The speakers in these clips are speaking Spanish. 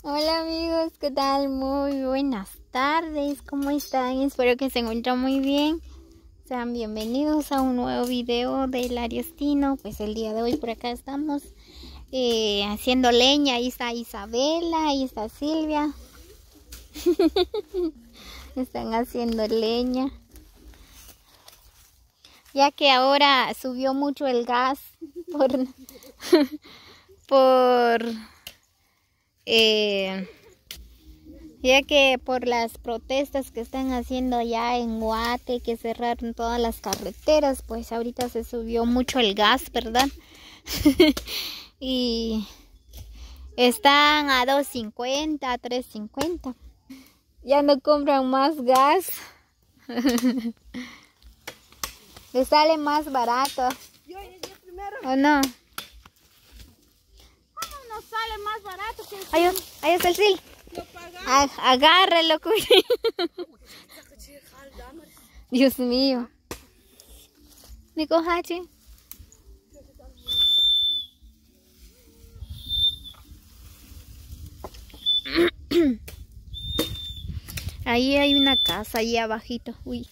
Hola amigos, ¿qué tal? Muy buenas tardes, ¿cómo están? Espero que se encuentren muy bien. Sean bienvenidos a un nuevo video del Ariostino. Pues el día de hoy por acá estamos haciendo leña. Ahí está Isabela, ahí está Silvia. Están haciendo leña. Ya que ahora subió mucho el gas ya que por las protestas que están haciendo allá en Guate, que cerraron todas las carreteras, pues ahorita se subió mucho el gas, ¿verdad? Y están a 2.50, a 3.50. Ya no compran más gas. Les sale más barato. ¿O no? ¿Cómo nos sale más barato que el Ahí está el sil. Agárralo, cuy. Dios mío. Nico Hachi. Ahí hay una casa, ahí abajito. Uy.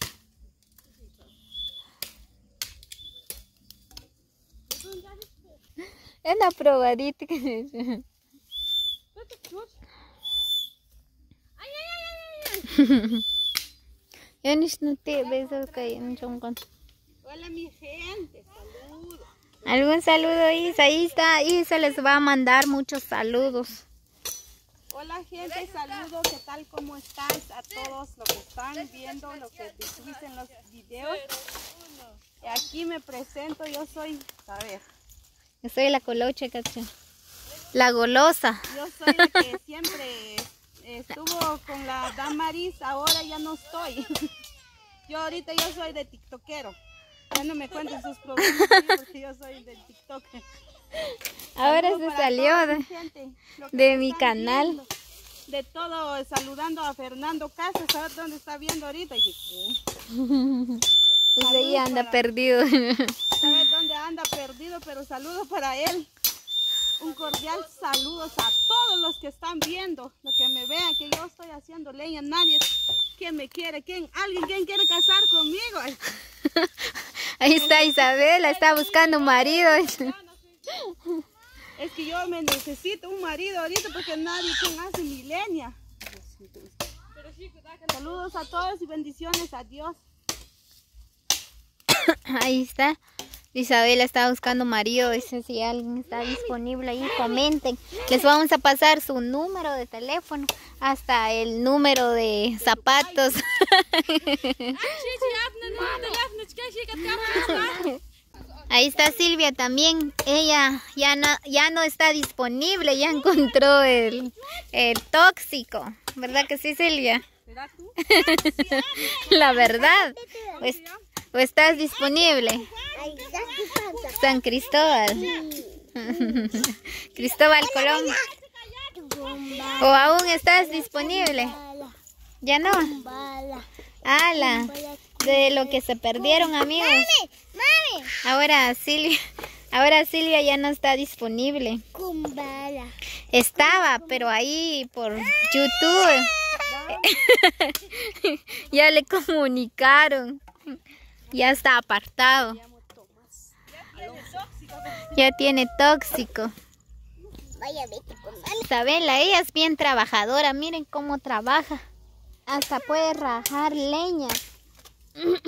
Es una probadita que se echa. Yo no te beso que en chongon. Hola mi gente, saludos. ¿Algún saludo, Isa? Ahí está, Isa les va a mandar muchos saludos. Hola gente, saludos, ¿qué tal? ¿Cómo estáis? A todos los que están viendo, los que dicen los videos. Y aquí me presento, yo soy, a ver. Yo soy la colocha, cacha. La golosa. Yo soy la que siempre estuvo con la Damaris, ahora ya no estoy. Yo ahorita soy de tiktokero. Ya no me cuenten sus problemas porque yo soy de tiktoker. Ahora se salió de mi canal. Viendo, de todo, saludando a Fernando Casas, a ver dónde está viendo ahorita. Pues ahí anda perdido. A ver dónde anda perdido, pero saludo para él. Un cordial saludos a todos los que están viendo, los que me vean que yo estoy haciendo leña. Nadie que me quiere, alguien quiere casar conmigo. Ahí está Isabela, está buscando un marido. Es que yo me necesito un marido ahorita porque nadie quien hace mi leña. Saludos a todos y bendiciones a Dios. Ahí está. Isabela está buscando marido. Dice si alguien está disponible ahí, comenten. Les vamos a pasar su número de teléfono, hasta el número de zapatos. Ahí está Silvia también. Ella ya no está disponible, ya encontró el tóxico. ¿Verdad que sí, Silvia? ¿Será tú? La verdad. ¿O estás disponible? San Cristóbal. Cristóbal Colón. ¿O aún estás disponible? ¿Ya no? ¡Hala! De lo que se perdieron, amigos. Ahora Silvia ya no está disponible. Estaba, pero ahí por YouTube ya le comunicaron. Ya está apartado. Ya tiene tóxico. Isabela, ella es bien trabajadora. Miren cómo trabaja. Hasta puede rajar leña.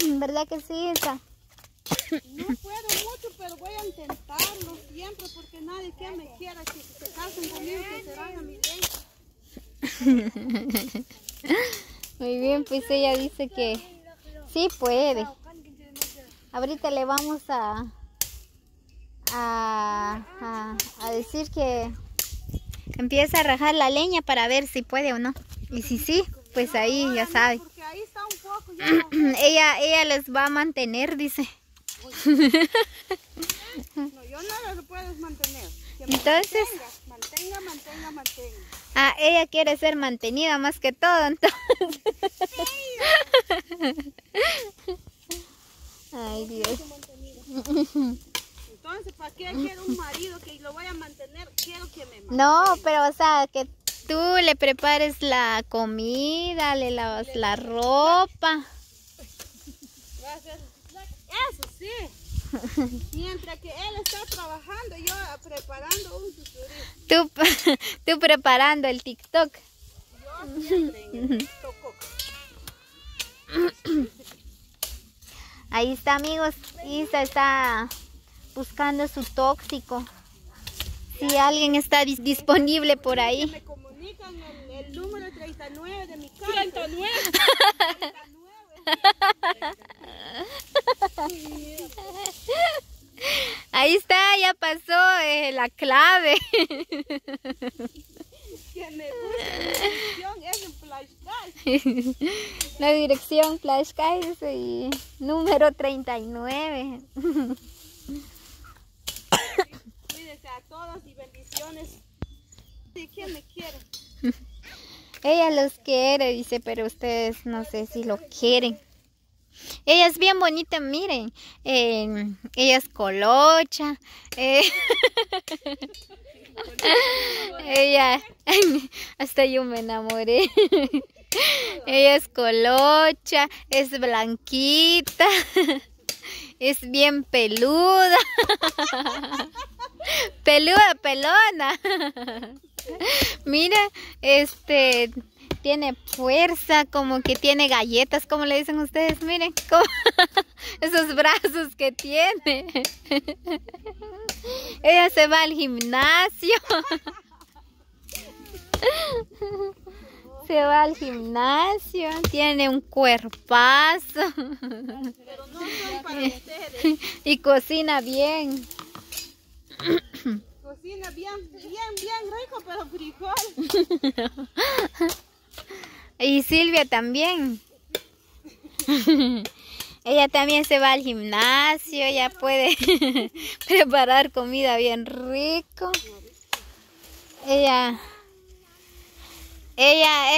¿Verdad que sí, Isa? No puedo mucho, pero voy a intentarlo siempre porque nadie que me quiera que se casen conmigo, que se raja mi leña. Muy bien, pues ella dice que sí puede. Ahorita le vamos a decir que empieza a rajar la leña para ver si puede o no. Y si sí, pues ahí ya sabe. Porque ahí está un poco, ella les va a mantener, dice. No, yo no lo puedo mantener. Entonces, mantenga. Ah, ella quiere ser mantenida más que todo, entonces. Ay, Dios. Entonces, ¿para qué quiero un marido que lo vaya a mantener? ¿Qué No, pero o sea, que tú le prepares la comida, le lavas la ropa. Va a ser eso sí. Mientras que él está trabajando, yo preparando un tuturí. Tú preparando el TikTok. Yo siempre en el TikTok. Ahí está, amigos. Isa está buscando su tóxico. Si alguien está disponible por ahí. Me comunican el número 39 de mi casa. 39. 39. Ahí está, ya pasó la clave. Que me gusta la dirección, es en Flashcard. La dirección Flashcard y número 39. Cuídense a todos y bendiciones. ¿De quién me quiere? Ella los quiere, dice, pero ustedes no sé si lo quieren. Ella es bien bonita, miren. Ella es colocha. Ella, hasta yo me enamoré. Ella es colocha, es blanquita, es bien peluda. Peluda, pelona. Mira, tiene fuerza, como que tiene galletas, como le dicen ustedes, miren, como esos brazos que tiene. Ella se va al gimnasio. Se va al gimnasio, tiene un cuerpazo. Pero no son para ustedes. Y cocina bien. Cocina bien rico, pero frijol. Y Silvia también. Ella también se va al gimnasio, ella puede preparar comida bien rico. Ella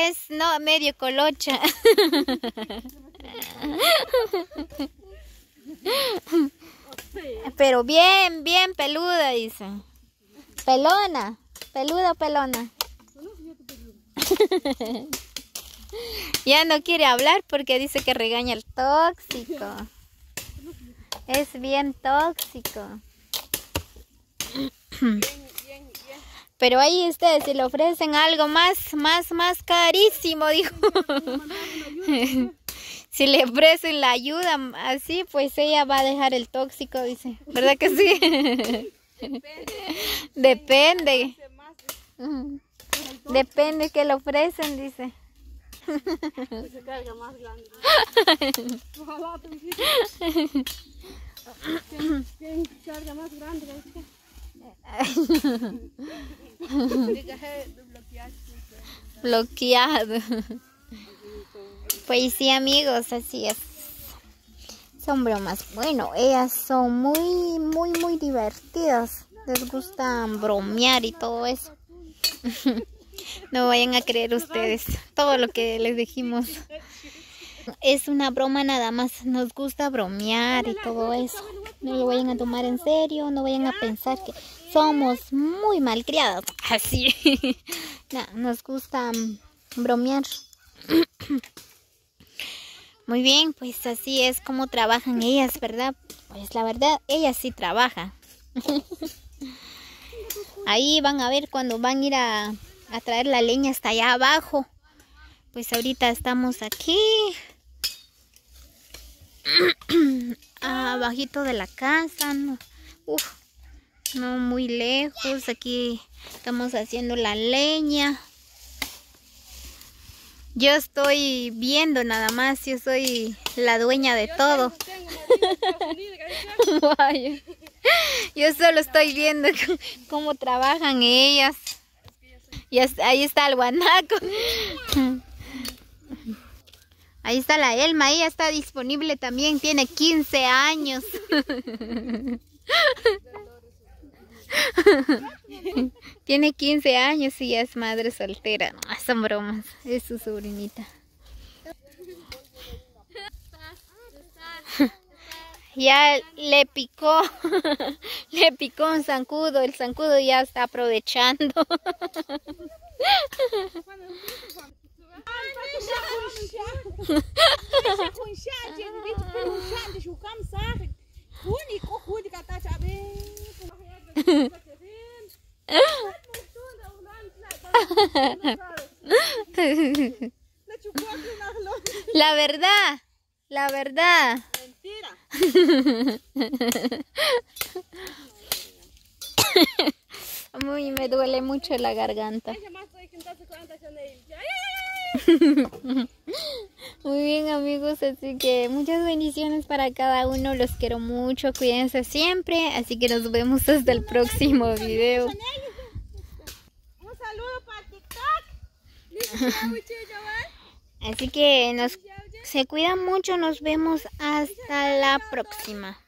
es medio colocha. Pero bien peluda, dice. Pelona, peluda o pelona. Ya no quiere hablar porque dice que regaña el tóxico. Es bien tóxico. Pero ahí ustedes, si le ofrecen algo más carísimo, dijo. Si le ofrecen la ayuda así, pues ella va a dejar el tóxico, dice. ¿Verdad que sí? Depende. Depende que le ofrecen, dice. Se carga más grande. ¿Quién carga más grande? Bloqueado. Pues sí, amigos, así es. Son bromas. Bueno, ellas son muy divertidas. Les gusta bromear y todo eso. No vayan a creer ustedes todo lo que les dijimos. Es una broma nada más. Nos gusta bromear y todo eso. No lo vayan a tomar en serio. No vayan a pensar que somos muy malcriadas. Así. No, nos gusta bromear. Muy bien, pues así es como trabajan ellas, ¿verdad? Pues la verdad, ellas sí trabajan. Ahí van a ver cuando van a ir a traer la leña hasta allá abajo. Pues ahorita estamos aquí. Abajito de la casa. No, no muy lejos. Aquí estamos haciendo la leña. Yo estoy viendo nada más, yo soy la dueña de todo. Vaya. Yo solo estoy viendo cómo trabajan ellas. Y ahí está el guanaco. Ahí está la Elma, ella está disponible también, tiene 15 años. Tiene 15 años y ya es madre soltera. No, son bromas, es su sobrinita. Ya le picó, le picó un zancudo, el zancudo ya está aprovechando. La verdad, la verdad. Mentira. Uy, me duele mucho la garganta. Muy bien, amigos, así que muchas bendiciones para cada uno, los quiero mucho, cuídense siempre, así que nos vemos hasta el próximo video. Un saludo para TikTok. Así que se cuidan mucho, nos vemos hasta la próxima.